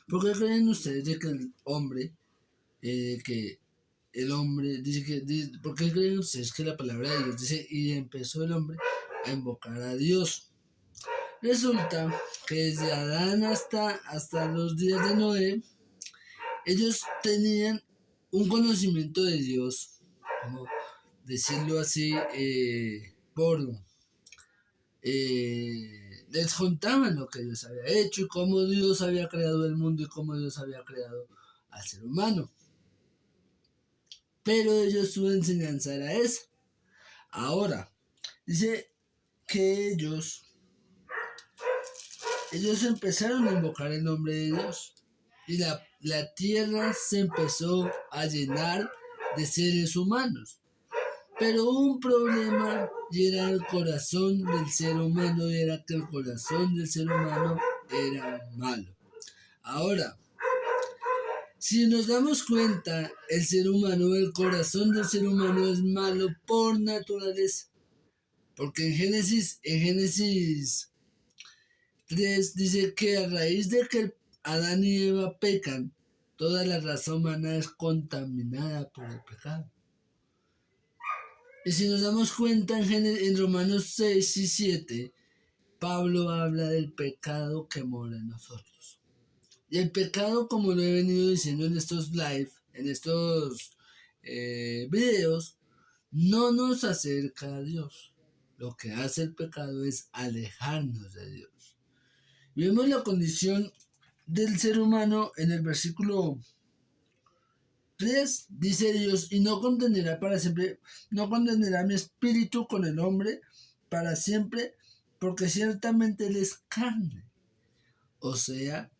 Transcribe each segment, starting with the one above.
¿Por qué creen ustedes de que el hombre, ¿por qué creen ustedes que la palabra de Dios dice, y empezó el hombre a invocar a Dios? Resulta que desde Adán hasta los días de Noé, ellos tenían un conocimiento de Dios, como decirlo así, les contaban lo que Dios había hecho y cómo Dios había creado el mundo y cómo Dios había creado al ser humano. Pero ellos su enseñanza era esa. Ahora, dice que ellos empezaron a invocar el nombre de Dios y la tierra se empezó a llenar de seres humanos. Pero un problema y era el corazón del ser humano, y era que el corazón del ser humano era malo. Ahora, si nos damos cuenta, el corazón del ser humano es malo por naturaleza. Porque en Génesis 3 dice que a raíz de que Adán y Eva pecan, toda la raza humana es contaminada por el pecado. Y si nos damos cuenta en Romanos 6 y 7, Pablo habla del pecado que mora en nosotros. Y el pecado, como lo he venido diciendo en estos live, en estos videos, no nos acerca a Dios. Lo que hace el pecado es alejarnos de Dios. Vemos la condición del ser humano en el versículo 3, dice Dios, y no condenará para siempre, no condenará mi espíritu con el hombre para siempre, porque ciertamente él es carne. O sea,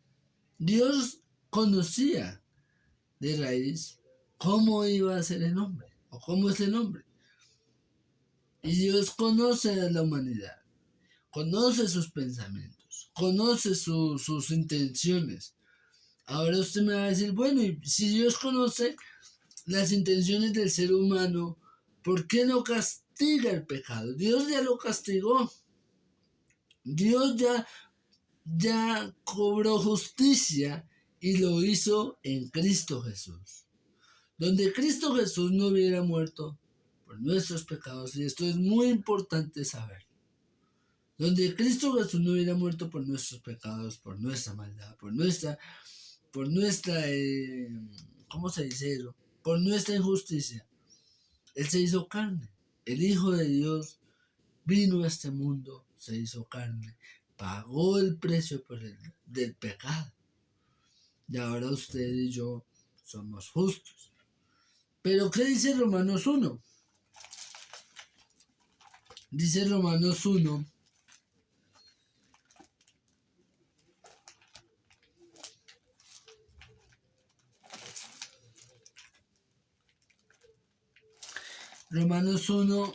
Dios conocía de raíz cómo iba a ser el hombre, o cómo es el hombre. Y Dios conoce a la humanidad, conoce sus pensamientos, conoce sus intenciones. Ahora usted me va a decir, bueno, y si Dios conoce las intenciones del ser humano, ¿por qué no castiga el pecado? Dios ya lo castigó. Dios ya cobró justicia y lo hizo en Cristo Jesús. Donde Cristo Jesús no hubiera muerto por nuestros pecados, y esto es muy importante saber. Donde Cristo Jesús no hubiera muerto por nuestros pecados, por nuestra maldad, por nuestra, ¿cómo se dice eso? Por nuestra injusticia. Él se hizo carne. El Hijo de Dios vino a este mundo, se hizo carne, pagó el precio del pecado. Y ahora usted y yo somos justos. Pero ¿qué dice Romanos 1? Dice Romanos 1. Romanos 1,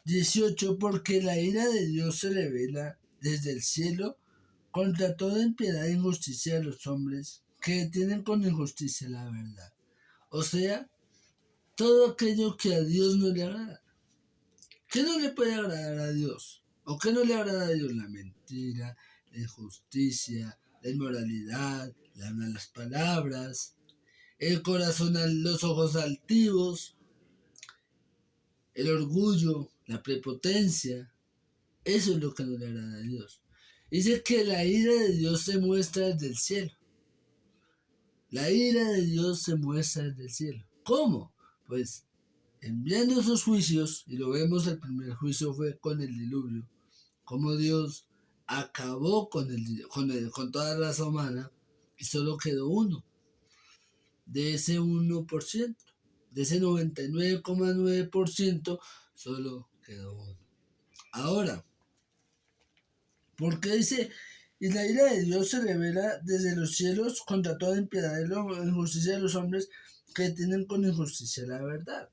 18, porque la ira de Dios se revela desde el cielo contra toda impiedad e injusticia de los hombres que detienen con injusticia la verdad. O sea, todo aquello que a Dios no le agrada. ¿Qué no le puede agradar a Dios? ¿O qué no le agrada a Dios? La mentira, la injusticia, la inmoralidad, las malas palabras, el corazón, los ojos altivos, el orgullo, la prepotencia. Eso es lo que no le agrada a Dios. Dice que la ira de Dios se muestra desde el cielo. La ira de Dios se muestra desde el cielo. ¿Cómo? Pues enviando sus juicios, y lo vemos, el primer juicio fue con el diluvio, como Dios acabó con toda la raza humana y solo quedó uno. De ese 1%, de ese 99,9%, solo quedó uno. Ahora, ¿por qué dice? Y la ira de Dios se revela desde los cielos contra toda impiedad y la injusticia de los hombres que tienen con injusticia la verdad.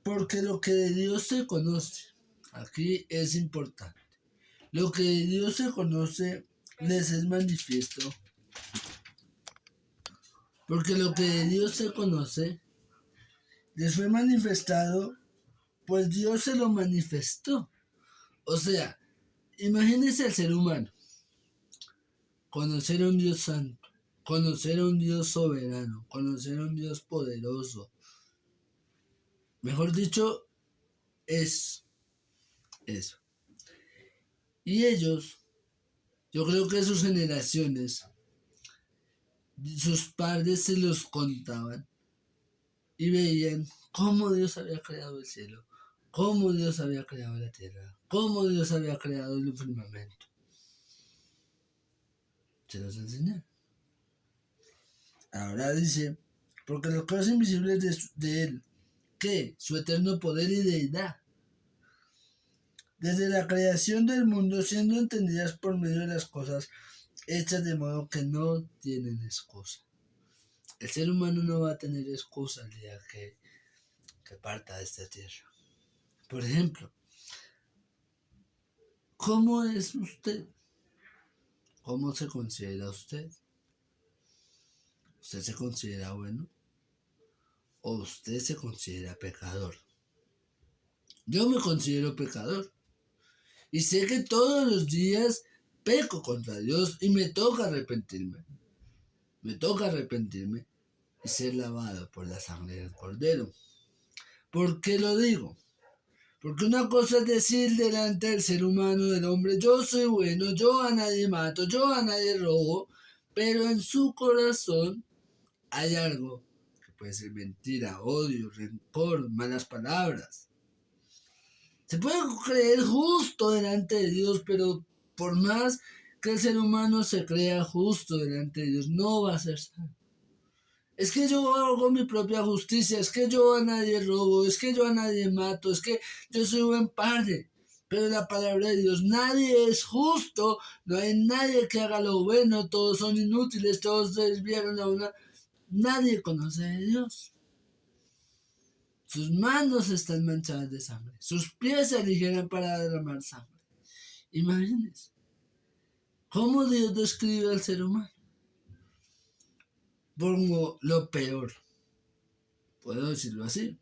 Porque lo que de Dios se conoce, aquí es importante, lo que de Dios se conoce les es manifiesto. Porque lo que de Dios se conoce les fue manifestado, pues Dios se lo manifestó. O sea, imagínense al ser humano. conocer a un Dios santo, conocer a un Dios soberano, conocer a un Dios poderoso. Mejor dicho, es eso. Y ellos, yo creo que sus generaciones, sus padres se los contaban y veían cómo Dios había creado el cielo, cómo Dios había creado la tierra, cómo Dios había creado el firmamento. Se los enseñaron. Ahora dice, porque las cosas invisibles de Él, que su eterno poder y deidad, desde la creación del mundo, siendo entendidas por medio de las cosas hechas de modo que no tienen excusa. El ser humano no va a tener excusa el día que parta de esta tierra. Por ejemplo, ¿cómo es usted? ¿Cómo se considera usted? ¿Usted se considera bueno? ¿O usted se considera pecador? Yo me considero pecador. Y sé que todos los días peco contra Dios y me toca arrepentirme. Me toca arrepentirme y ser lavado por la sangre del Cordero. ¿Por qué lo digo? Porque una cosa es decir delante del ser humano, del hombre, yo soy bueno, yo a nadie mato, yo a nadie robo, pero en su corazón hay algo que puede ser mentira, odio, rencor, malas palabras. Se puede creer justo delante de Dios, pero por más que el ser humano se crea justo delante de Dios, no va a ser santo. Es que yo hago mi propia justicia, es que yo a nadie robo, es que yo a nadie mato, es que yo soy buen padre. Pero la palabra de Dios, nadie es justo, no hay nadie que haga lo bueno, todos son inútiles, todos se desviaron a una... Nadie conoce a Dios. Sus manos están manchadas de sangre, sus pies se aligeran para derramar sangre. Imagínense, ¿cómo Dios describe al ser humano? Como lo peor. Puedo decirlo así,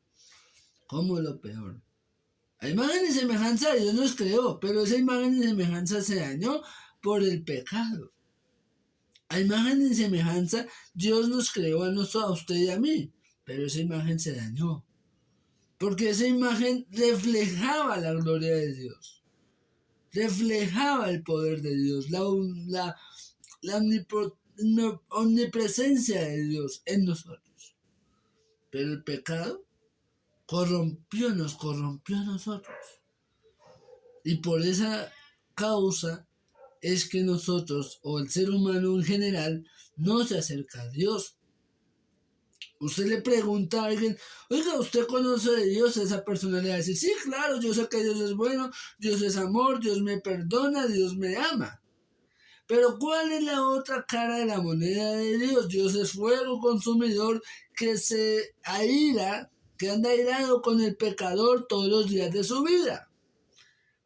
como lo peor. A imagen y semejanza Dios nos creó, pero esa imagen y semejanza se dañó por el pecado. A imagen y semejanza Dios nos creó a usted y a mí, pero esa imagen se dañó. Porque esa imagen reflejaba la gloria de Dios, reflejaba el poder de Dios, la omnipresencia de Dios en nosotros. Pero el pecado nos corrompió a nosotros. Y por esa causa es que nosotros, o el ser humano en general, no se acerca a Dios. Usted le pregunta a alguien, oiga, ¿usted conoce de Dios? Esa persona le va a decir, sí, claro, yo sé que Dios es bueno, Dios es amor, Dios me perdona, Dios me ama. Pero ¿cuál es la otra cara de la moneda de Dios? Dios es fuego consumidor que se aira, que anda airado con el pecador todos los días de su vida.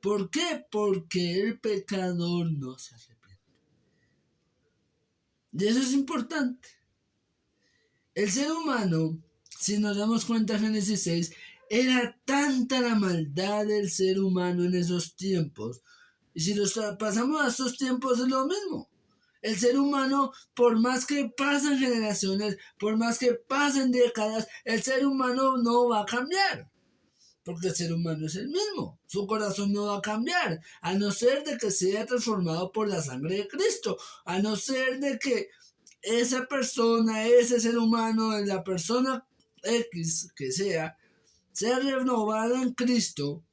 ¿Por qué? Porque el pecador no se arrepiente. Y eso es importante. El ser humano, si nos damos cuenta en Génesis 6, era tanta la maldad del ser humano en esos tiempos. Y si los pasamos a estos tiempos es lo mismo. El ser humano, por más que pasen generaciones, por más que pasen décadas, el ser humano no va a cambiar. Porque el ser humano es el mismo. Su corazón no va a cambiar. A no ser de que sea transformado por la sangre de Cristo. A no ser de que esa persona, ese ser humano, la persona X que sea renovada en Cristo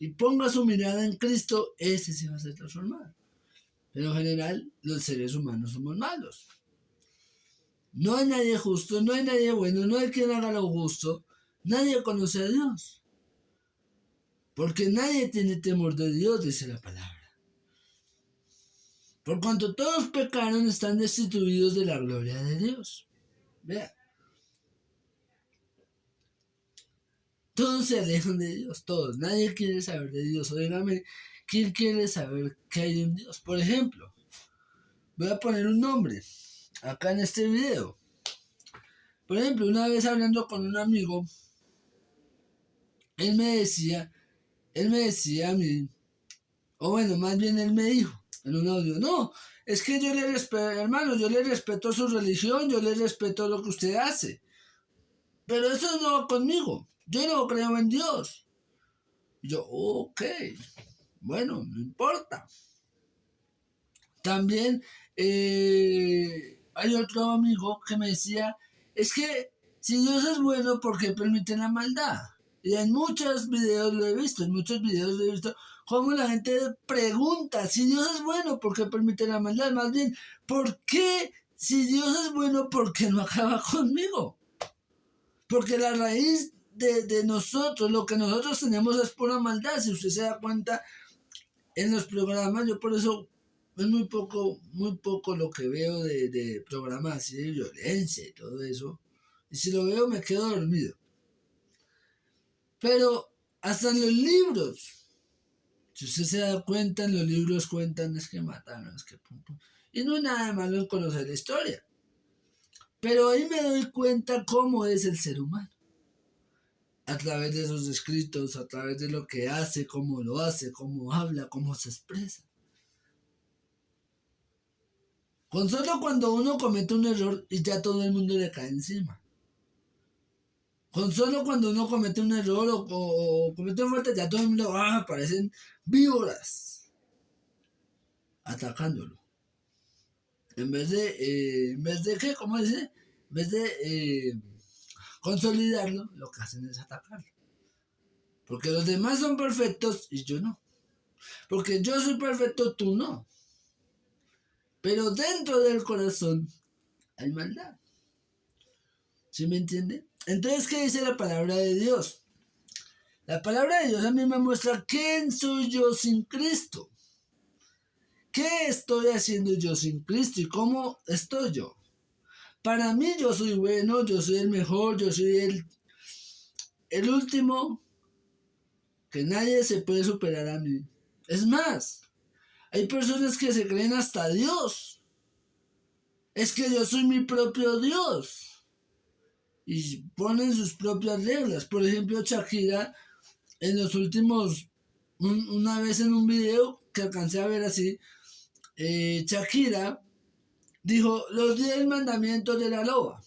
y ponga su mirada en Cristo, ese se va a ser transformado. Pero en general, los seres humanos somos malos. No hay nadie justo, no hay nadie bueno, no hay quien haga lo justo. Nadie conoce a Dios. Porque nadie tiene temor de Dios, dice la palabra. Por cuanto todos pecaron, están destituidos de la gloria de Dios. Vea. Todos se alejan de Dios, todos. Nadie quiere saber de Dios. Óigame, ¿quién quiere saber qué hay en Dios? Por ejemplo, voy a poner un nombre acá en este video. Por ejemplo, una vez hablando con un amigo, él me decía a mí, O bueno, más bien él me dijo en un audio, no, es que yo le respeto, hermano, yo le respeto su religión, yo le respeto lo que usted hace. Pero eso no va conmigo. Yo no creo en Dios. Y yo, ok, bueno, no importa. También hay otro amigo que me decía, es que si Dios es bueno, ¿por qué permite la maldad? Y en muchos videos lo he visto, cómo la gente pregunta, si Dios es bueno, ¿por qué permite la maldad? Más bien, ¿por qué si Dios es bueno, por qué no acaba conmigo? Porque la raíz de nosotros, lo que nosotros tenemos es pura maldad. Si usted se da cuenta en los programas, yo por eso es muy poco lo que veo de programas así de violencia y todo eso. Y si lo veo me quedo dormido. Pero hasta en los libros, si usted se da cuenta, en los libros cuentan es que mataron, es que pum, pum. Y no hay nada de malo en conocer la historia. Pero ahí me doy cuenta cómo es el ser humano. A través de sus escritos, a través de lo que hace, cómo lo hace, cómo habla, cómo se expresa. Con solo cuando uno comete un error y ya todo el mundo le cae encima. Con solo cuando uno comete un error o comete una falta, ya todo el mundo aparecen víboras atacándolo. En vez de ¿qué? ¿Cómo dice? En vez de consolidarlo, lo que hacen es atacarlo. Porque los demás son perfectos y yo no. Porque yo soy perfecto, tú no. Pero dentro del corazón hay maldad. ¿Sí me entiende? Entonces, ¿qué dice la palabra de Dios? La palabra de Dios a mí me muestra quién soy yo sin Cristo. ¿Qué estoy haciendo yo sin Cristo y cómo estoy yo? Para mí yo soy bueno, yo soy el mejor, yo soy el último, que nadie se puede superar a mí. Es más, hay personas que se creen hasta Dios. Es que yo soy mi propio Dios. Y ponen sus propias reglas. Por ejemplo, Shakira, en los últimos, una vez en un video que alcancé a ver así, Shakira dijo los 10 mandamientos de la loba.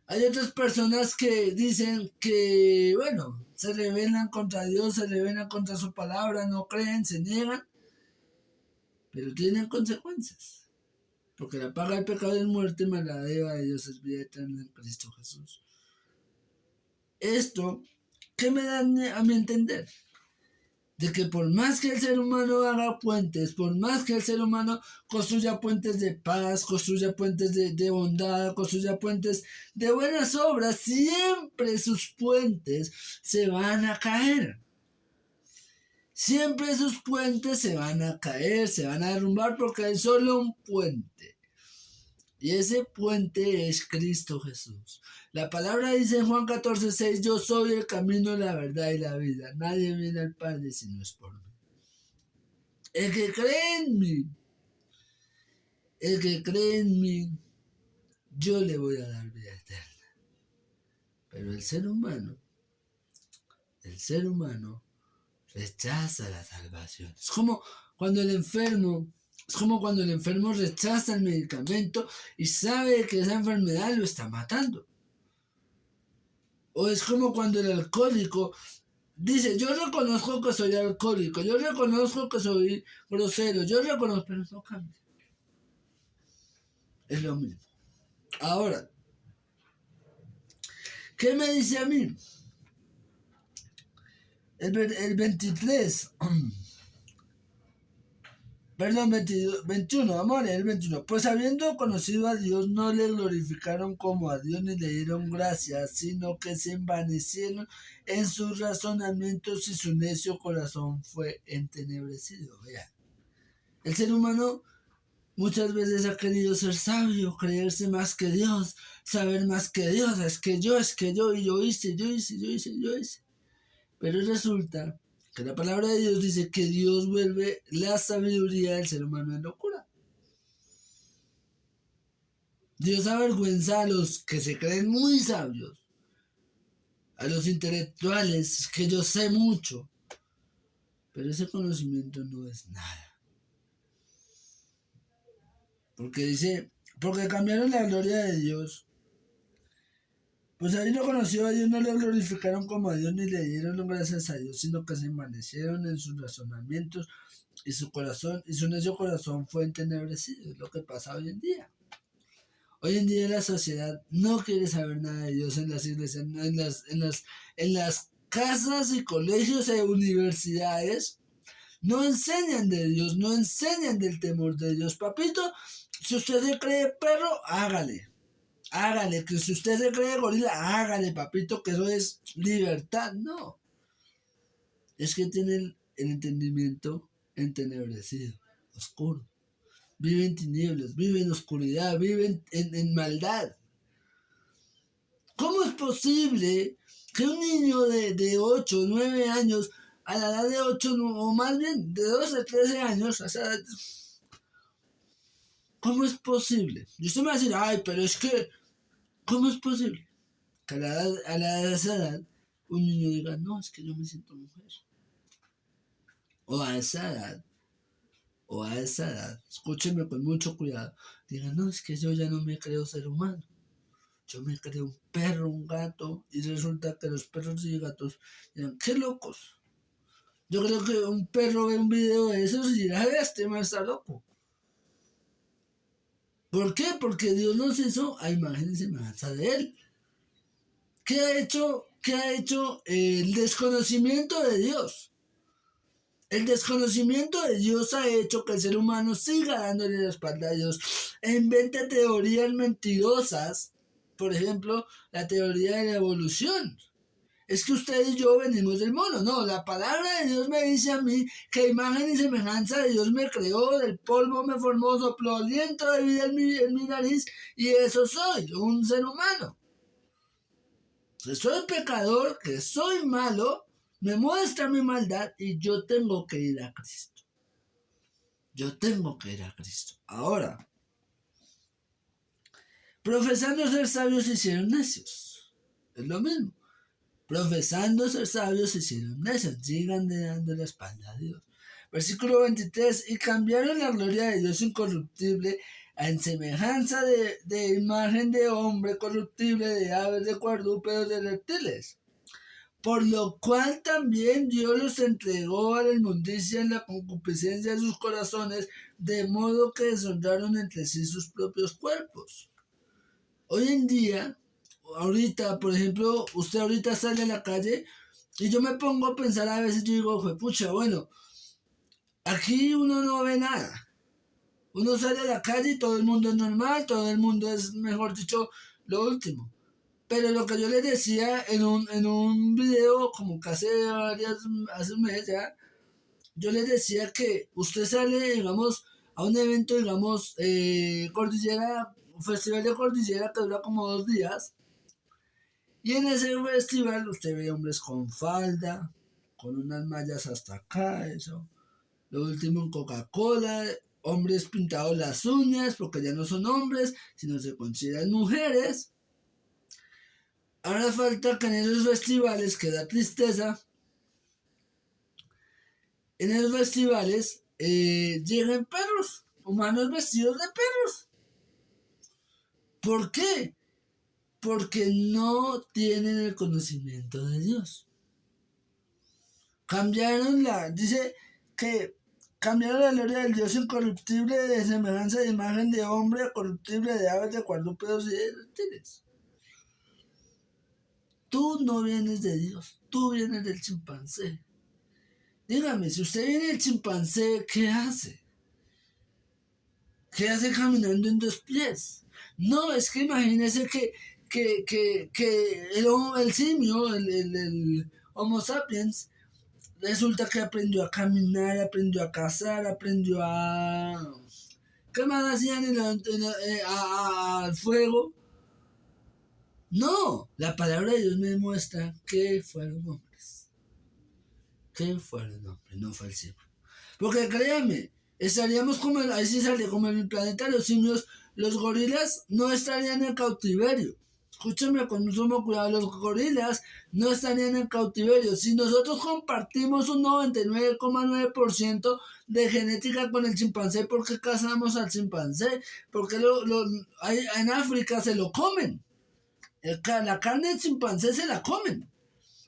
Hay otras personas que dicen que, bueno, se rebelan contra Dios, se rebelan contra su palabra, no creen, se niegan, pero tienen consecuencias. Porque la paga del pecado es muerte, mas la deuda de Dios es vida eterna en Cristo Jesús. Esto, ¿qué me da a mi entender? De que por más que el ser humano haga puentes, por más que el ser humano construya puentes de paz, construya puentes de bondad, construya puentes de buenas obras, siempre sus puentes se van a caer. Siempre sus puentes se van a caer, se van a derrumbar porque hay solo un puente. Y ese puente es Cristo Jesús. La palabra dice en Juan 14:6, yo soy el camino, la verdad y la vida. Nadie viene al Padre si no es por mí. El que cree en mí, yo le voy a dar vida eterna. Pero el ser humano rechaza la salvación. Es como cuando el enfermo rechaza el medicamento y sabe que esa enfermedad lo está matando. O es como cuando el alcohólico dice, yo reconozco que soy alcohólico, yo reconozco que soy grosero, pero no cambia. Es lo mismo. Ahora, ¿qué me dice a mí? El 23, perdón, 22, 21, amor, el 21. Pues habiendo conocido a Dios, no le glorificaron como a Dios ni le dieron gracias, sino que se envanecieron en sus razonamientos y su necio corazón fue entenebrecido. Vea, el ser humano muchas veces ha querido ser sabio, creerse más que Dios, saber más que Dios, es que yo, y yo hice. Pero resulta que la palabra de Dios dice que Dios vuelve la sabiduría del ser humano en locura. Dios avergüenza a los que se creen muy sabios, a los intelectuales, que yo sé mucho. Pero ese conocimiento no es nada. Porque cambiaron la gloria de Dios. Pues ahí no conoció a Dios, no le glorificaron como a Dios ni le dieron gracias a Dios, sino que se envanecieron en sus razonamientos y su necio corazón fue entenebrecido. Es lo que pasa hoy en día. Hoy en día la sociedad no quiere saber nada de Dios en las iglesias, en las casas y colegios e universidades. No enseñan de Dios, no enseñan del temor de Dios. Papito, si usted se cree perro, hágale. Hágale, que si usted se cree gorila, hágale, papito, que eso es libertad. No. Es que tienen el entendimiento entenebrecido, oscuro. Vive en tinieblas, vive en oscuridad, vive en maldad. ¿Cómo es posible que un niño de 8 o 9 años, a la edad de 8 o más bien de 12 13 años, o sea, ¿cómo es posible? Y usted me va a decir, ay, pero es que, ¿cómo es posible que a la edad de esa edad un niño diga, no, es que yo me siento mujer? O a esa edad, escúcheme con mucho cuidado, diga, no, es que yo ya no me creo ser humano. Yo me creo un perro, un gato, y resulta que los perros y gatos dirán, qué locos. Yo creo que un perro ve un video de esos y dirá, este man está loco. ¿Por qué? Porque Dios nos hizo a imagen y semejanza de Él. ¿Qué ha hecho el desconocimiento de Dios? El desconocimiento de Dios ha hecho que el ser humano siga dándole la espalda a Dios e invente teorías mentirosas. Por ejemplo, la teoría de la evolución. Es que usted y yo venimos del mono. No, la palabra de Dios me dice a mí que imagen y semejanza de Dios me creó, del polvo me formó, sopló aliento de vida en mi nariz y eso soy, un ser humano. Que soy pecador, que soy malo, me muestra mi maldad y yo tengo que ir a Cristo. Yo tengo que ir a Cristo. Ahora, profesando ser sabios se hicieron necios. Es lo mismo. Profesando ser sabios se hicieron necios. Sigan dando la espalda a Dios. Versículo 23. Y cambiaron la gloria de Dios incorruptible en semejanza de imagen de hombre corruptible, de aves, de cuadrúpedos, de reptiles. Por lo cual también Dios los entregó a la inmundicia en la concupiscencia de sus corazones, de modo que deshonraron entre sí sus propios cuerpos. Hoy en día, ahorita, por ejemplo, usted ahorita sale a la calle y yo me pongo a pensar a veces, yo digo, pucha, bueno, aquí uno no ve nada. Uno sale a la calle y todo el mundo es normal, todo el mundo es, mejor dicho, lo último. Pero lo que yo les decía en un video, como que hace un mes ya, yo les decía que usted sale, digamos, a un evento, digamos, cordillera, un festival de cordillera que dura como 2 días, y en ese festival usted ve hombres con falda, con unas mallas hasta acá, eso. Lo último en Coca-Cola, hombres pintados las uñas, porque ya no son hombres, sino se consideran mujeres. Ahora falta que en esos festivales, que da tristeza, en esos festivales lleguen perros, humanos vestidos de perros. ¿Por qué? Porque no tienen el conocimiento de Dios. Dice que cambiaron la gloria del Dios incorruptible de semejanza de imagen de hombre, corruptible de aves, de cuadrúpedos y de reptiles. Tú no vienes de Dios, tú vienes del chimpancé. Dígame, si usted viene del chimpancé, ¿qué hace? ¿Qué hace caminando en 2 pies? No, es que imagínese que el simio, el Homo sapiens, resulta que aprendió a caminar, aprendió a cazar, aprendió a... ¿Qué más hacían al fuego? No, la palabra de Dios me muestra que fueron hombres. Que fueron hombres, no fue el simio. Porque créanme, estaríamos como, como en el planeta de los simios, los gorilas no estarían en cautiverio. escúchame con sumo cuidado, los gorilas no estarían en cautiverio. Si nosotros compartimos un 99,9% de genética con el chimpancé, ¿por qué cazamos al chimpancé? Porque en África se lo comen. La carne del chimpancé se la comen.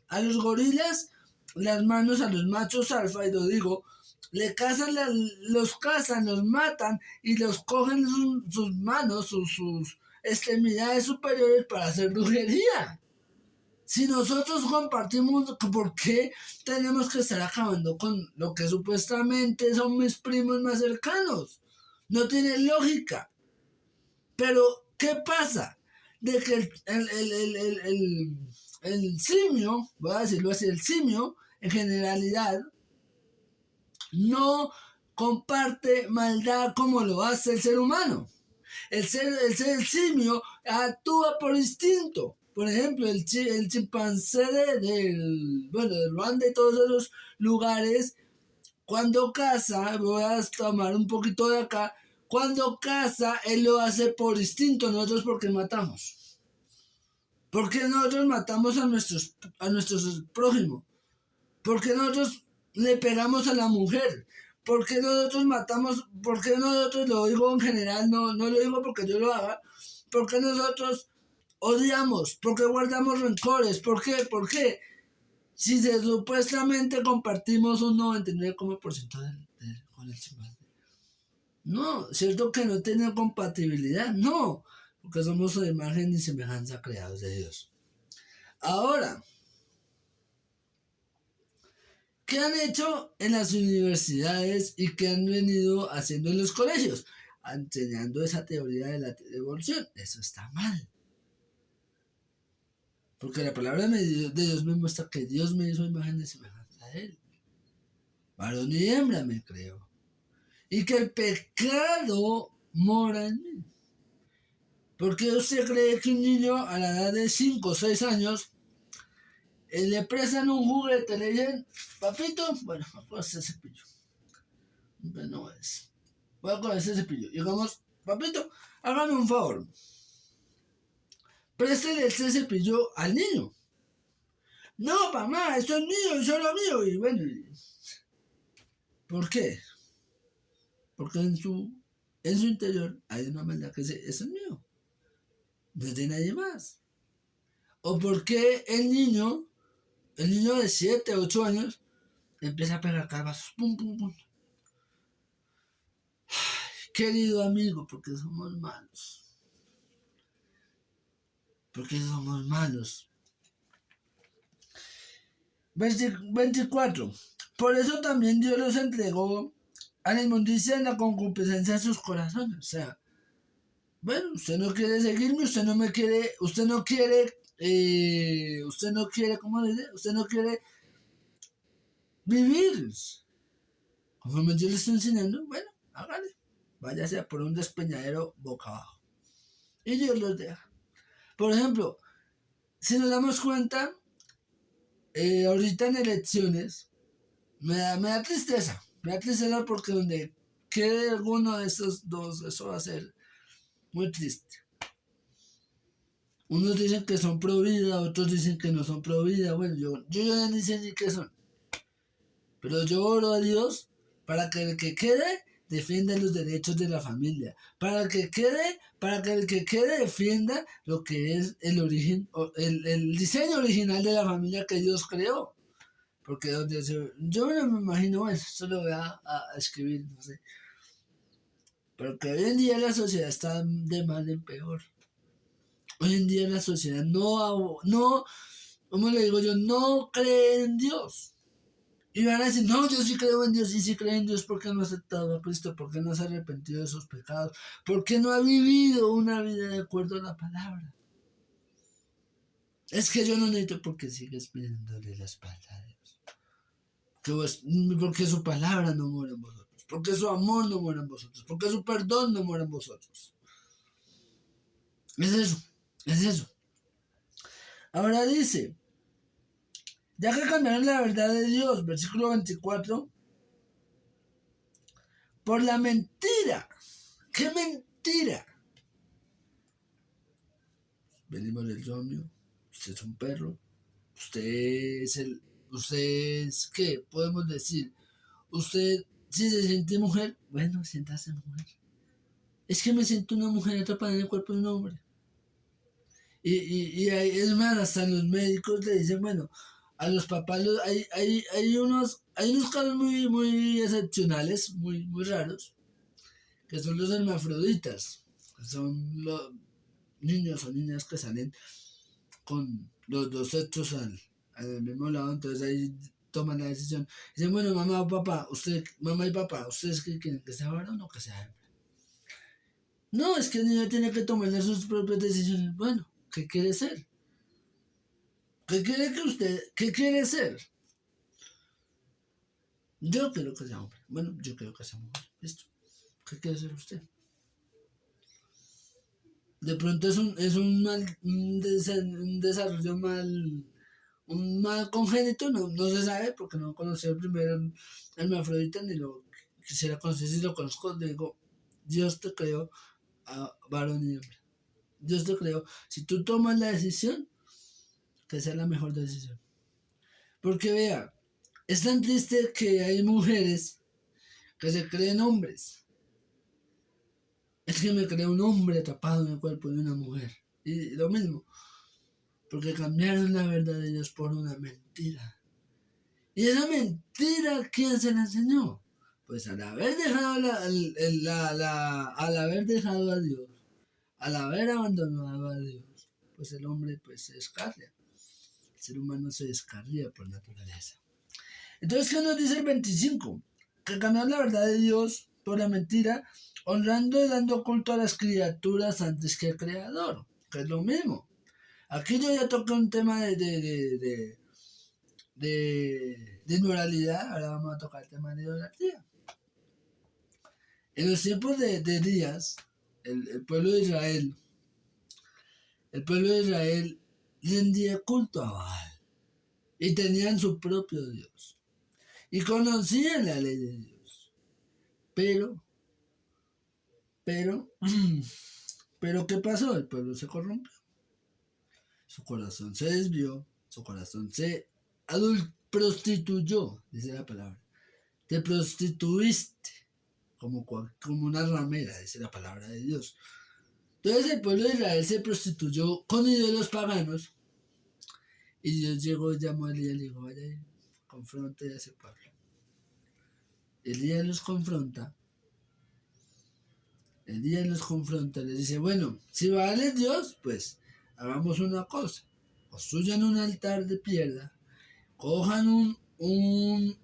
A los gorilas, las manos a los machos alfa, y lo digo, los cazan, los matan y los cogen sus manos, sus extremidades superiores para hacer brujería. Si nosotros compartimos, ¿por qué tenemos que estar acabando con lo que supuestamente son mis primos más cercanos? No tiene lógica. Pero, ¿qué pasa? De que el simio, voy a decirlo así, el simio, en generalidad, no comparte maldad como lo hace el ser humano. El simio actúa por instinto. Por ejemplo, el chimpancé de Ruanda y todos esos lugares, cuando caza, voy a tomar un poquito de acá, cuando caza, él lo hace por instinto, nosotros porque matamos. Porque nosotros matamos a nuestros prójimos. Porque nosotros le pegamos a la mujer. Porque nosotros matamos, porque nosotros, lo digo en general, no lo digo porque yo lo haga, porque nosotros odiamos, porque guardamos rencores, ¿por qué? Porque si supuestamente compartimos un 99% con el chimpancé. No, cierto que no tiene compatibilidad, no, porque somos de imagen y semejanza creados de Dios. Ahora, ¿qué han hecho en las universidades y qué han venido haciendo en los colegios? Enseñando esa teoría de la evolución. Eso está mal. Porque la palabra de Dios me muestra que Dios me hizo imagen y semejanza de Él. Varón y hembra me creó. Y que el pecado mora en mí. ¿Por qué usted cree que un niño a la edad de 5 o 6 años le prestan un juguete, le dicen, papito, bueno, con este cepillo? No es. Voy con este cepillo. Y digamos, papito, hágame un favor. Préstele este cepillo al niño. No, mamá, esto es mío, es solo mío. Y bueno, ¿por qué? Porque en su interior hay una maldad que dice, eso es mío. No es de nadie más. ¿O por qué el niño de 7, 8 años, empieza a pegar cabazos? Pum, pum, pum. Ay, querido amigo, porque somos malos. Porque somos malos. 24. Por eso también Dios los entregó a la inmundicia en la concupiscencia de sus corazones. O sea, bueno, usted no quiere seguirme, usted no quiere, ¿cómo dice? Usted no quiere vivir conforme yo le estoy enseñando. Bueno, hágale, váyase por un despeñadero boca abajo. Y Dios los deja. Por ejemplo, si nos damos cuenta, ahorita en elecciones, me da tristeza. Me da tristeza porque donde quede alguno de estos dos, eso va a ser muy triste. Unos dicen que son pro vida, otros dicen que no son pro vida. Bueno, yo ya ni sé ni qué son. Pero yo oro a Dios para que el que quede defienda los derechos de la familia. Para que el que quede defienda lo que es el origen, el diseño original de la familia que Dios creó. Porque yo no me imagino, bueno, esto lo voy a escribir, no sé. Pero que hoy en día la sociedad está de mal en peor. Hoy en día la sociedad no, ¿cómo le digo yo? No cree en Dios. Y van a decir, no, yo sí creo en Dios, y sí creo en Dios, ¿por qué no ha aceptado a Cristo? ¿Por qué no se ha arrepentido de sus pecados? ¿Por qué no ha vivido una vida de acuerdo a la palabra? Es que yo no necesito porque sigues pidiéndole la espalda a Dios. Porque su palabra no muere en vosotros, porque su amor no muere en vosotros, porque su perdón no muere en vosotros. Es eso. Ahora dice, ya que cambiaron la verdad de Dios, versículo 24, por la mentira. ¿Qué mentira? venimos del zomio, usted es un perro, usted es, ¿qué podemos decir? Usted, si se siente mujer, bueno, siéntase mujer. Es que me siento una mujer atrapada en el cuerpo de un hombre. Es más, hasta los médicos le dicen, bueno, a los papás hay unos casos muy excepcionales, muy raros, que son los hermafroditas, que son los niños o niñas que salen con los dos sexos al mismo lado, entonces ahí toman la decisión. Dicen, bueno, mamá y papá, ¿ustedes qué quieren? ¿Que sea varón o que sea hembra? No, es que el niño tiene que tomar sus propias decisiones. Bueno, ¿qué quiere ser? ¿Qué quiere ser? Yo quiero que sea hombre. Bueno, yo quiero que sea mujer. Listo. ¿Qué quiere ser usted? De pronto un desarrollo un mal congénito, no se sabe porque no conocí el primer hermafrodita ni lo quisiera conocer. Si lo conozco, le digo, Dios te creó a varón y hembra. Dios te creó. Si tú tomas la decisión, que sea la mejor decisión. Porque vea, es tan triste que hay mujeres que se creen hombres. Es que me creo un hombre atrapado en el cuerpo de una mujer. Y lo mismo, porque cambiaron la verdad de Dios por una mentira. ¿Y esa mentira quién se la enseñó? Pues al haber dejado al haber dejado a Dios, al haber abandonado a Dios, pues el hombre pues se descarria. El ser humano se descarría por naturaleza. Entonces, ¿qué nos dice el 25? Que cambiar la verdad de Dios por la mentira, honrando y dando culto a las criaturas antes que al Creador, que es lo mismo. Aquí yo ya toqué un tema de inmoralidad, ahora vamos a tocar el tema de idolatría. En los tiempos de Elías, el pueblo de Israel rendía culto a Baal y tenían su propio Dios y conocían la ley de Dios. Pero, ¿qué pasó? El pueblo se corrompió. Su corazón se desvió, su corazón se prostituyó, dice la palabra. Te prostituiste como una ramera, dice la palabra de Dios. Entonces el pueblo de Israel se prostituyó con ídolos paganos y Dios llamó a Elías y le dijo, vaya, confronte a ese pueblo. Elías los confronta, les dice, bueno, si Baal es Dios, pues hagamos una cosa, construyan un altar de piedra, cojan un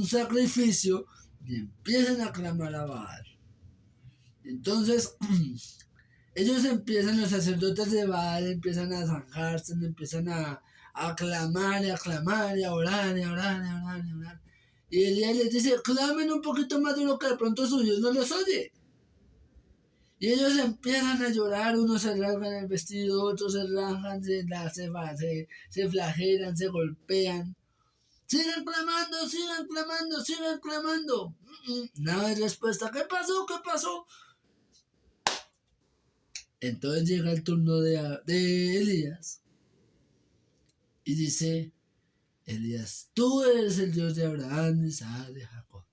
sacrificio y empiecen a clamar a Baal. Entonces, los sacerdotes de Baal empiezan a zanjarse, empiezan a clamar y a clamar y a orar y a orar y a orar y a orar. Y Elías les dice, clamen un poquito más duro que de pronto su Dios no los oye. Y ellos empiezan a llorar, unos se rasgan el vestido, otros se rajan, se flagelan, se golpean. Sigan clamando, sigan clamando, sigan clamando. Nada de respuesta. ¿Qué pasó? ¿Qué pasó? Entonces llega el turno de Elías y dice, Elías, tú eres el Dios de Abraham, Isaac, de Jacob,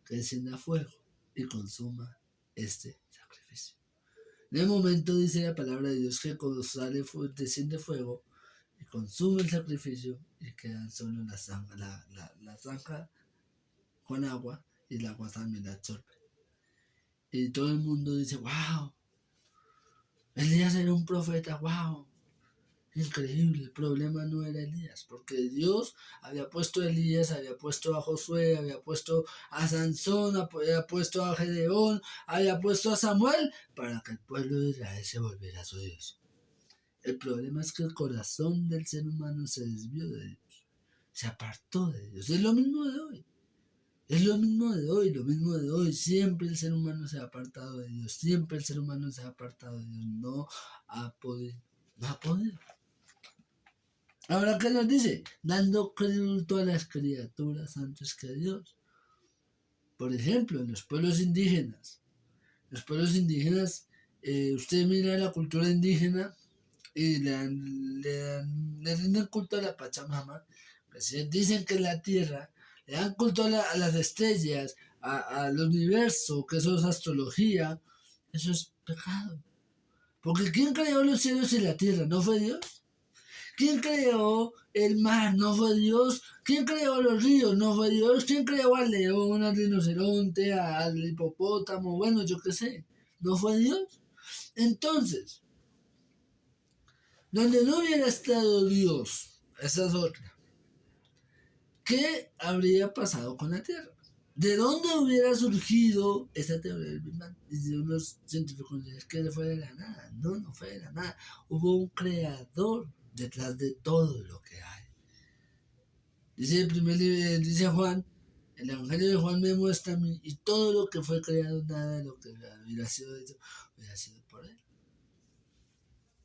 que descienda fuego y consuma este sacrificio. En el momento dice la palabra de Dios que cuando desciende fuego y consume el sacrificio y quedan solo la zanja con agua y el agua también la absorbe. Y todo el mundo dice, wow, Elías era un profeta, wow. Increíble, el problema no era Elías, porque Dios había puesto a Elías, había puesto a Josué, había puesto a Sansón, había puesto a Gedeón, había puesto a Samuel para que el pueblo de Israel se volviera a su Dios. El problema es que el corazón del ser humano se desvió de Dios, se apartó de Dios. Es lo mismo de hoy. Es lo mismo de hoy. Siempre el ser humano se ha apartado de Dios, siempre el ser humano se ha apartado de Dios. No ha podido. Ahora, ¿qué nos dice? Dando culto a las criaturas antes que a Dios. Por ejemplo, en los pueblos indígenas usted mira la cultura indígena y le rinden culto a la Pachamama, pues dicen que la tierra, le dan culto a las estrellas, al universo, que eso es astrología, eso es pecado. Porque ¿quién creó los cielos y la tierra? ¿No fue Dios? ¿Quién creó el mar? ¿No fue Dios? ¿Quién creó los ríos? ¿No fue Dios? ¿Quién creó al león, al rinoceronte, al hipopótamo? Bueno, yo qué sé. ¿No fue Dios? Entonces, donde no hubiera estado Dios, esa es otra. ¿Qué habría pasado con la Tierra? ¿De dónde hubiera surgido esa teoría del Big Bang? Dice unos científicos que fue de la nada. No, no fue de la nada. Hubo un creador detrás de todo lo que hay. Dice el primer libro, dice Juan, el Evangelio de Juan me muestra a mí, y todo lo que fue creado, nada de lo que hubiera sido hecho, hubiera sido por él.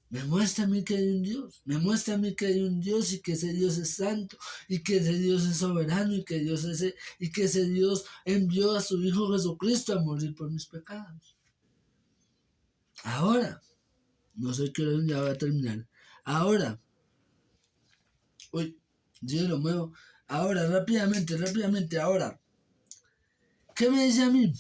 Me muestra a mí que hay un Dios, me muestra a mí que hay un Dios y que ese Dios es santo, y que ese Dios es soberano, y que ese Dios envió a su Hijo Jesucristo a morir por mis pecados. Ahora, no sé qué hora ya va a terminar. Ahora, uy, yo lo muevo. Ahora, rápidamente, ahora. ¿Qué me dice a mí?